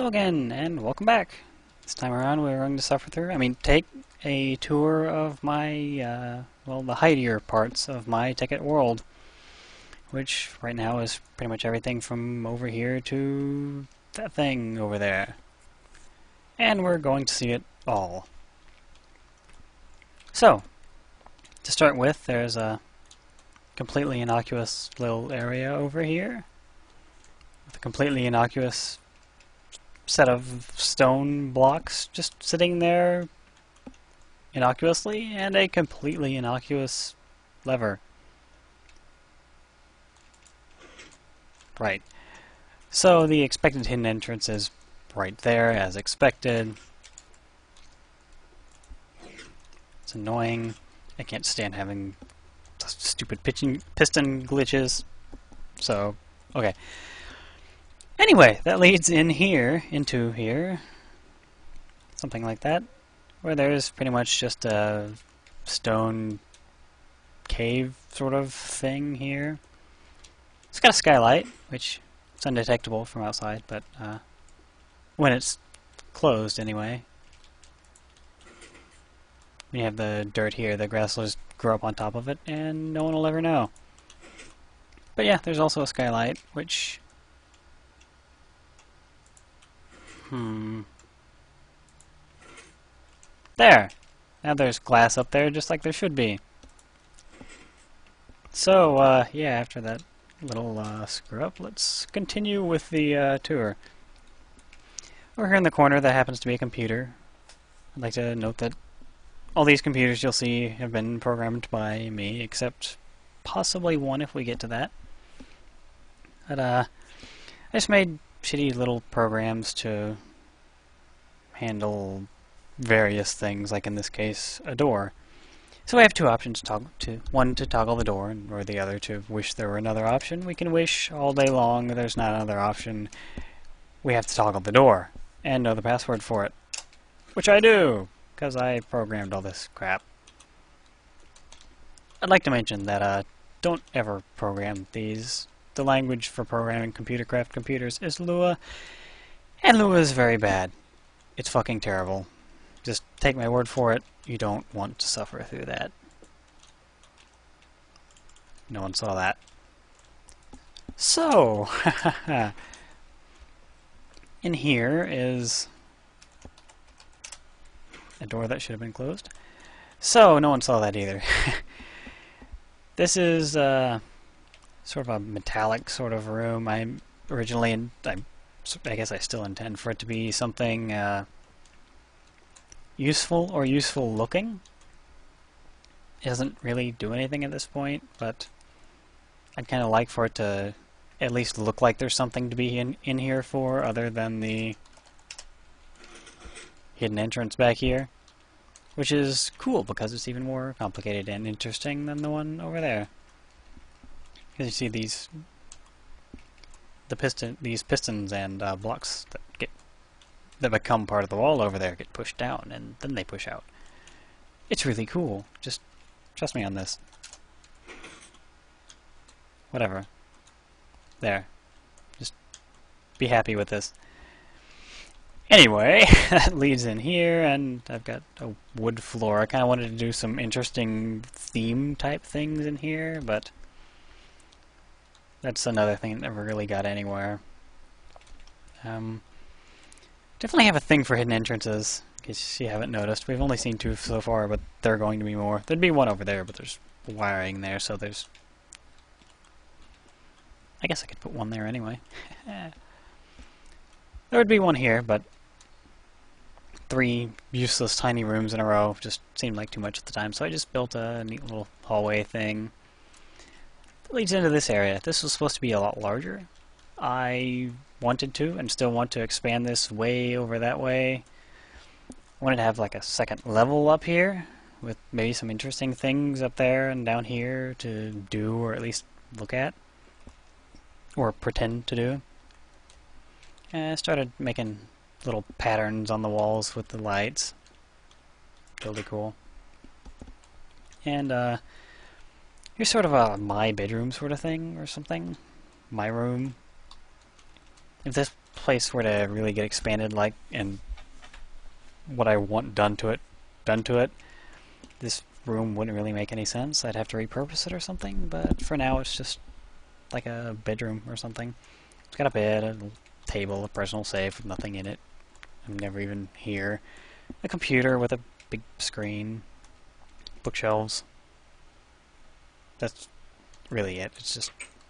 Hello again, and welcome back. This time around we're going to take a tour of my, the hidier parts of my Tekkit world, which right now is pretty much everything from over here to that thing over there. And we're going to see it all. So, to start with, there's a completely innocuous little area over here, with a completely innocuous set of stone blocks just sitting there innocuously, and a completely innocuous lever. Right. So the expected hidden entrance is right there, as expected. It's annoying. I can't stand having stupid piston glitches. So, okay. Anyway, that leads into here, something like that, where there's pretty much just a stone cave sort of thing here. It's got a skylight, which is undetectable from outside, but when it's closed anyway. When you have the dirt here, the grass will just grow up on top of it, and no one will ever know. But yeah, there's also a skylight, which... There! Now there's glass up there, just like there should be. So, yeah, after that little screw-up, let's continue with the tour. Over here in the corner, that happens to be a computer. I'd like to note that all these computers you'll see have been programmed by me, except possibly one if we get to that. But, I just made shitty little programs to handle various things, like in this case, a door. So we have two options, one to toggle the door, or the other to wish there were another option. We can wish all day long there's not another option. We have to toggle the door, and know the password for it. Which I do, because I programmed all this crap. I'd like to mention that, don't ever program these. The language for programming computercraft computers is Lua, and Lua is very bad. It's fucking terrible. Just take my word for it, you don't want to suffer through that. No one saw that. So, in here is a door that should have been closed. So, no one saw that either. This is sort of a metallic sort of room. I guess I still intend for it to be something useful or useful looking. It doesn't really do anything at this point, but I'd kind of like for it to at least look like there's something to be in here for, other than the hidden entrance back here, which is cool because it's even more complicated and interesting than the one over there. Because you see these pistons and blocks that become part of the wall over there get pushed down, and then they push out. It's really cool. Just trust me on this. Whatever. There. Just be happy with this. Anyway, that leads in here, and I've got a wood floor. I kind of wanted to do some interesting theme type things in here, but that's another thing that never really got anywhere. Definitely have a thing for hidden entrances, in case you haven't noticed. We've only seen two so far, but there are going to be more. There'd be one over there, but there's wiring there, so there's... I guess I could put one there anyway. There would be one here, but 3 useless tiny rooms in a row just seemed like too much at the time, so I just built a neat little hallway thing that leads into this area. This was supposed to be a lot larger. I wanted to, and still want to, expand this way over that way. I wanted to have like a second level up here, with maybe some interesting things up there and down here to do, or at least look at, or pretend to do. And I started making little patterns on the walls with the lights. Totally cool. And here's sort of a my bedroom sort of thing, or something. My room. If this place were to really get expanded, like, and what I want done to it, this room wouldn't really make any sense. I'd have to repurpose it or something, but for now it's just like a bedroom or something. It's got a bed, a table, a personal safe with nothing in it. I'm never even here. A computer with a big screen, bookshelves. That's really it.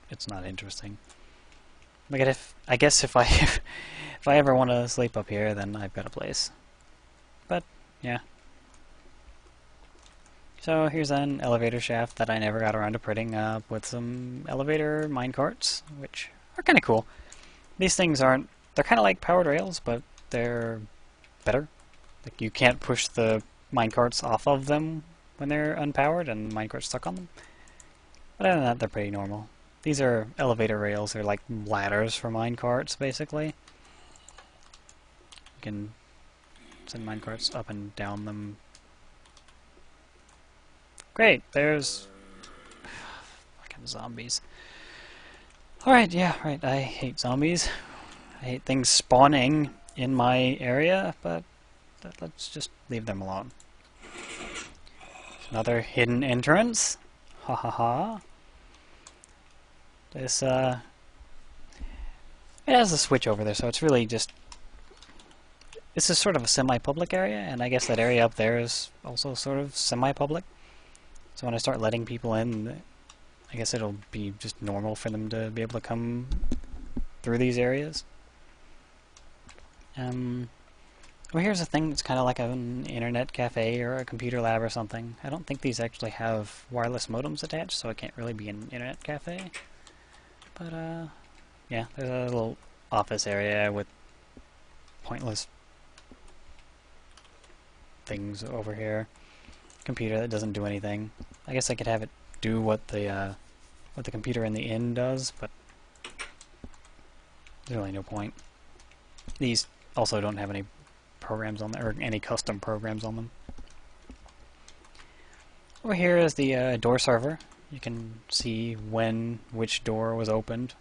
It's not interesting. I guess if I if I ever want to sleep up here, then I've got a place. But yeah. So here's an elevator shaft that I never got around to putting up with some elevator minecarts, which are kind of cool. These things aren't... They're kind of like powered rails, but they're better. Like, you can't push the minecarts off of them when they're unpowered and the minecart's stuck on them. But other than that, they're pretty normal. These are elevator rails. They're like ladders for minecarts, basically. You can send minecarts up and down them. Great, there's fucking zombies. Alright, yeah, right, I hate zombies. I hate things spawning in my area, but let's just leave them alone. Another hidden entrance. Ha ha ha. This, it has a switch over there, so it's really just... This is sort of a semi-public area, and I guess that area up there is also sort of semi-public. So when I start letting people in, I guess it'll be just normal for them to be able to come through these areas. Well, here's a thing that's kind of like an internet cafe or a computer lab or something. I don't think these actually have wireless modems attached, so it can't really be an internet cafe. But, yeah, there's a little office area with pointless things over here. Computer that doesn't do anything. I guess I could have it do what the computer in the inn does, but there's really no point. These also don't have any programs on them, or any custom programs on them. Over here is the door server. You can see which door was opened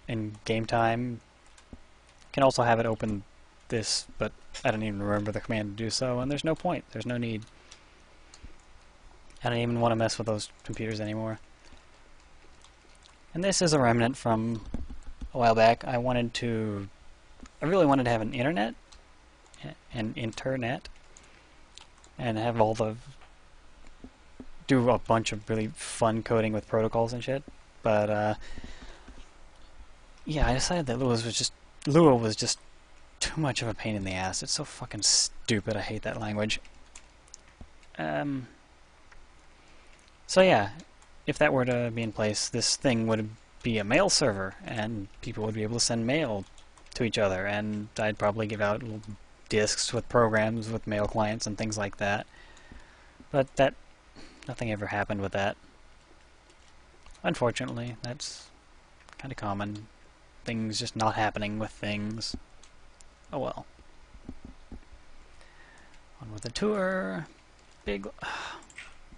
in game time. You can also have it open this, but I don't even remember the command to do so, and there's no point. There's no need. I don't even want to mess with those computers anymore. And this is a remnant from a while back. I really wanted to have an internet, and have do a bunch of really fun coding with protocols and shit. But yeah, I decided that Lua was just too much of a pain in the ass. It's so fucking stupid. I hate that language. So yeah, if that were to be in place, this thing would be a mail server, and people would be able to send mail to each other, and I'd probably give out little disks with programs with mail clients and things like that. But nothing ever happened with that. Unfortunately, that's kind of common. Things just not happening with things. Oh well. On with the tour. Big...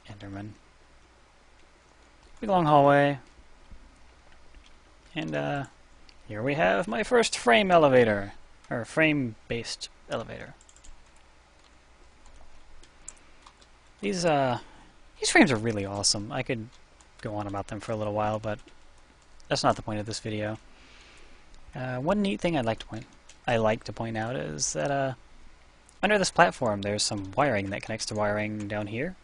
Enderman. Big long hallway. And here we have my first frame elevator. Or frame-based elevator. These frames are really awesome. I could go on about them for a little while, but that's not the point of this video. One neat thing I like to point out is that under this platform there's some wiring that connects to wiring down here.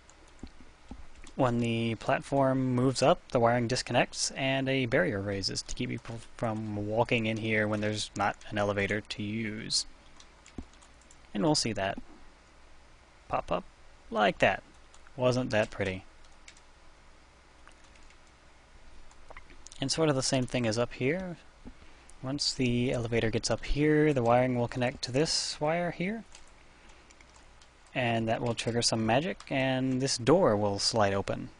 When the platform moves up, the wiring disconnects and a barrier raises to keep people from walking in here when there's not an elevator to use. And we'll see that pop up like that. Wasn't that pretty? And sort of the same thing as up here. Once the elevator gets up here, the wiring will connect to this wire here. And that will trigger some magic, and this door will slide open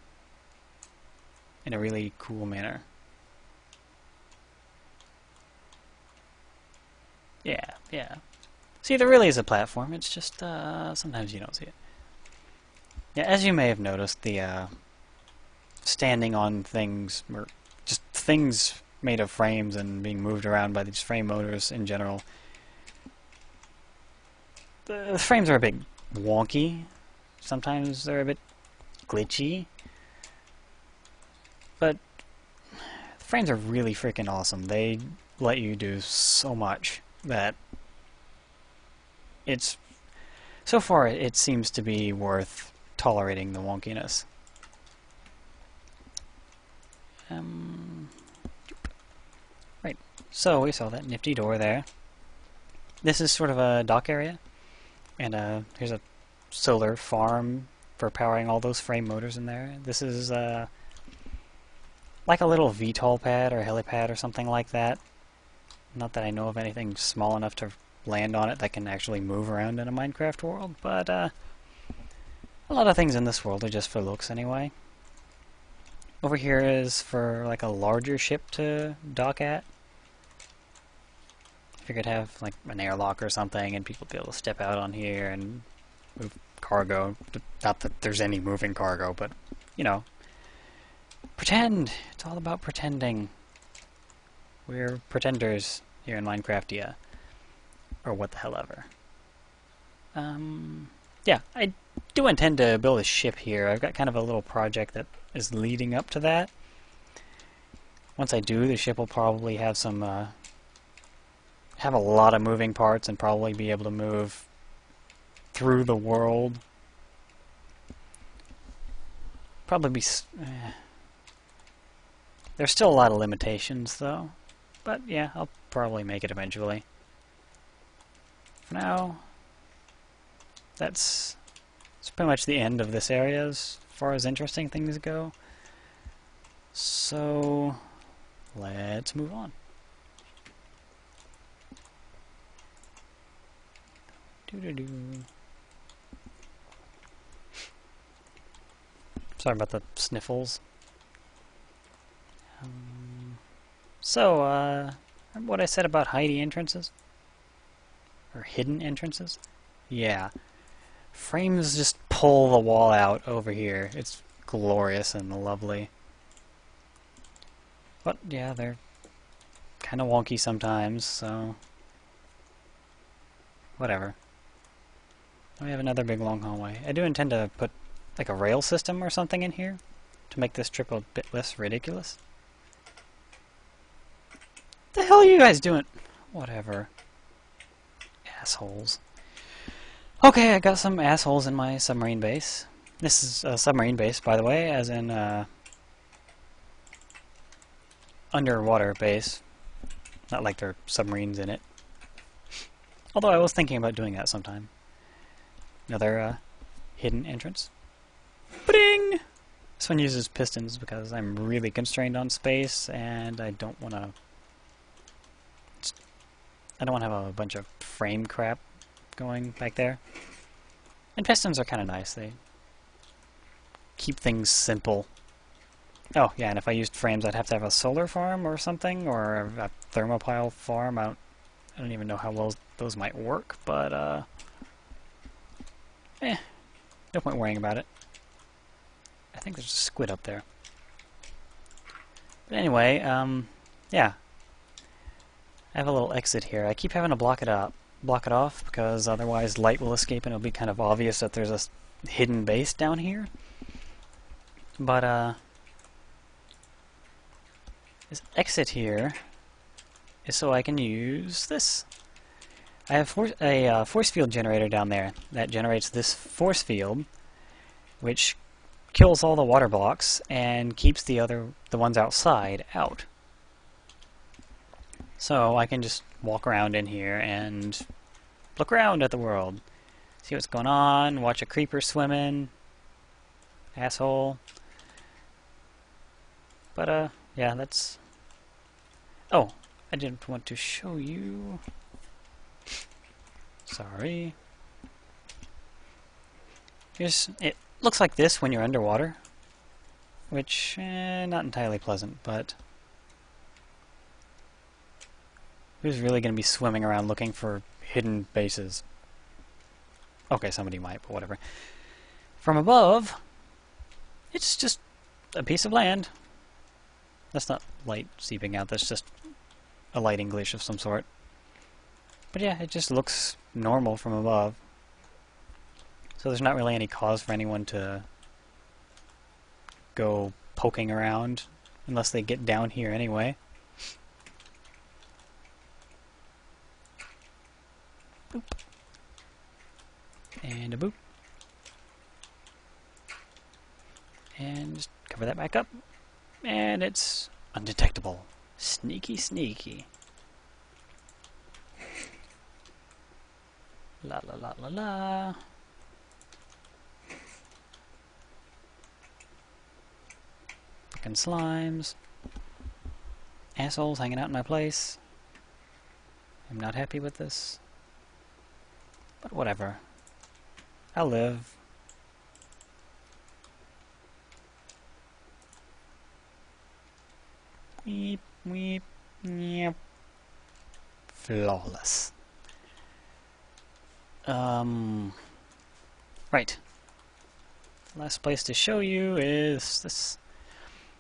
in a really cool manner. Yeah. See, there really is a platform, it's just sometimes you don't see it. Yeah, as you may have noticed, the standing on things, or just things made of frames and being moved around by these frame motors in general. The frames are a bit wonky. Sometimes they're a bit glitchy. But the frames are really freaking awesome. They let you do so much that it's... So far, it seems to be worth tolerating the wonkiness. Right, so we saw that nifty door there. This is sort of a dock area, and here's a solar farm for powering all those frame motors in there. This is like a little VTOL pad or helipad or something like that. Not that I know of anything small enough to land on it that can actually move around in a Minecraft world, but a lot of things in this world are just for looks anyway. Over here is for like a larger ship to dock at. If you could have like an airlock or something and people be able to step out on here and move cargo. Not that there's any moving cargo, but you know. Pretend! It's all about pretending. We're pretenders here in Minecraftia. Or what the hell ever. Yeah, I do intend to build a ship here. I've got kind of a little project that is leading up to that. Once I do, the ship will probably have some, have a lot of moving parts and probably be able to move through the world. Probably be... There's still a lot of limitations, though. But yeah, I'll probably make it eventually. For now, that's pretty much the end of this area as far as interesting things go. So, let's move on. Doo-doo-doo. Sorry about the sniffles. Remember what I said about hidey entrances? Or hidden entrances? Yeah. Frames just pull the wall out over here. It's glorious and lovely. But yeah, they're kind of wonky sometimes, so... whatever. We have another big long hallway. I do intend to put like a rail system or something in here to make this trip a bit less ridiculous. The hell are you guys doing? Whatever. Assholes. Okay, I got some assholes in my submarine base. This is a submarine base, by the way, as in underwater base. Not like there are submarines in it. Although I was thinking about doing that sometime. Another hidden entrance. Ba-ding! This one uses pistons because I'm really constrained on space and I don't want to have a bunch of frame crap going back there. And pistons are kind of nice. They keep things simple. Oh, yeah, and if I used frames, I'd have to have a solar farm or something, or a thermopile farm. I don't even know how well those might work, but, no point worrying about it. I think there's a squid up there. But anyway, yeah. I have a little exit here. I keep having to block it off, because otherwise light will escape and it'll be kind of obvious that there's a hidden base down here. But, this exit here is so I can use this. I have a force field generator down there that generates this force field, which kills all the water blocks and keeps the ones outside out. So I can just walk around in here and look around at the world, see what's going on, watch a creeper swimming. Asshole. But yeah, that's... Oh, I didn't want to show you. Sorry. It looks like this when you're underwater, which, not entirely pleasant, but who's really going to be swimming around looking for hidden bases? Okay, somebody might, but whatever. From above, it's just a piece of land. That's not light seeping out, that's just a lighting glitch of some sort. But yeah, it just looks normal from above. So there's not really any cause for anyone to go poking around unless they get down here anyway. Boop. And a boop. And just cover that back up. And it's undetectable. Sneaky, sneaky. La la la la la. Fucking slimes. Assholes hanging out in my place. I'm not happy with this. But whatever. I'll live. Weep, weep, yep. Flawless. Right. Last place to show you is this.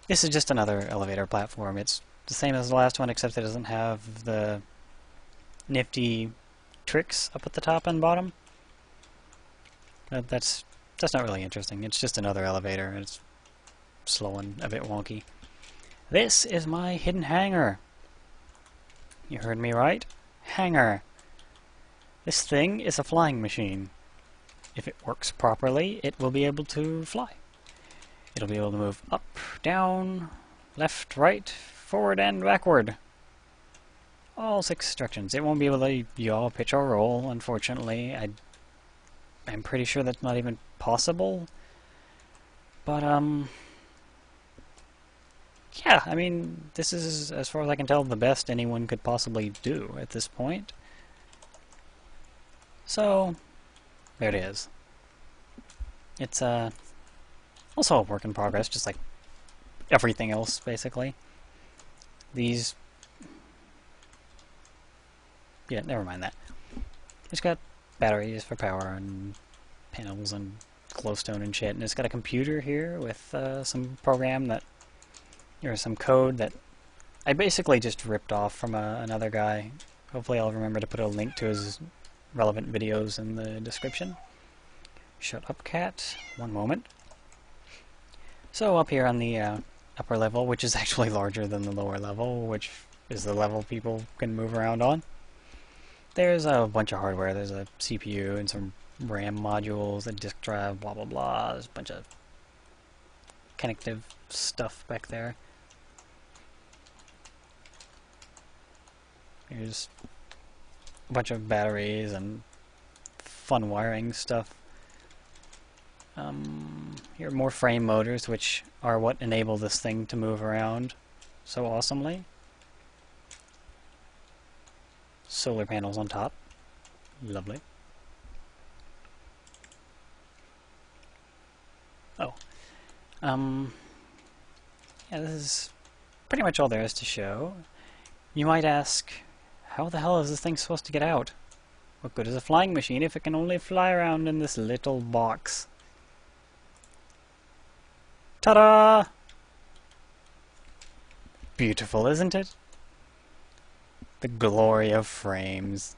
This is just another elevator platform. It's the same as the last one, except it doesn't have the nifty tricks up at the top and bottom. That's not really interesting. It's just another elevator, and it's slow and a bit wonky. This is my hidden hangar. You heard me right? Hangar. This thing is a flying machine. If it works properly, it will be able to fly. It'll be able to move up, down, left, right, forward, and backward. All 6 directions. It won't be able to yaw, pitch, or roll, unfortunately. I'm pretty sure that's not even possible. But, yeah, I mean, this is, as far as I can tell, the best anyone could possibly do at this point. So, there it is. It's, also a work in progress, just like everything else, basically. These... yeah, never mind that. It's got batteries for power and panels and glowstone and shit, and it's got a computer here with some program that... or some code that I basically just ripped off from another guy. Hopefully I'll remember to put a link to his relevant videos in the description. Shut up, cat. One moment. So up here on the upper level, which is actually larger than the lower level, which is the level people can move around on, there's a bunch of hardware. There's a CPU and some RAM modules, a disk drive, blah blah blah. There's a bunch of connective stuff back there. Here's a bunch of batteries and fun wiring stuff. Here are more frame motors, which are what enable this thing to move around so awesomely. Solar panels on top. Lovely. Oh. Yeah, this is pretty much all there is to show. You might ask, how the hell is this thing supposed to get out? What good is a flying machine if it can only fly around in this little box? Ta-da! Beautiful, isn't it? The glory of frames.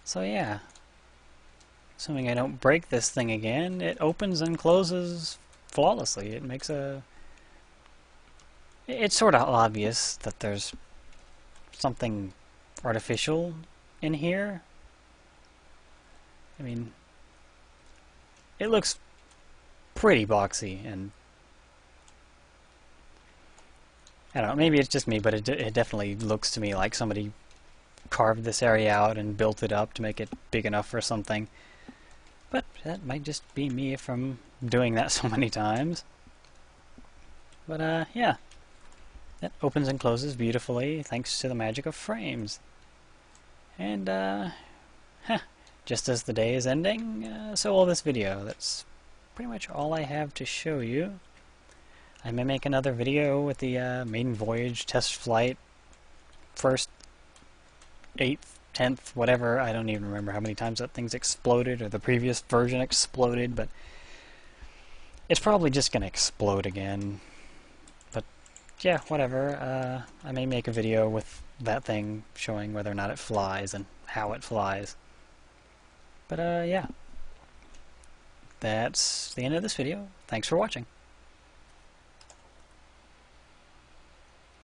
So yeah. Assuming I don't break this thing again, it opens and closes flawlessly. It makes a... It's sort of obvious that there's something artificial in here. I mean, it looks pretty boxy, and I don't know, maybe it's just me, but it definitely looks to me like somebody carved this area out and built it up to make it big enough for something. But that might just be me from doing that so many times. But yeah. That opens and closes beautifully thanks to the magic of frames. And just as the day is ending, so will this video. That's pretty much all I have to show you. I may make another video with the maiden voyage, test flight, first, 8th, 10th, whatever. I don't even remember how many times that thing's exploded, or the previous version exploded, but It's probably just going to explode again. But yeah, whatever. I may make a video with that thing showing whether or not it flies and how it flies. But yeah. That's the end of this video. Thanks for watching.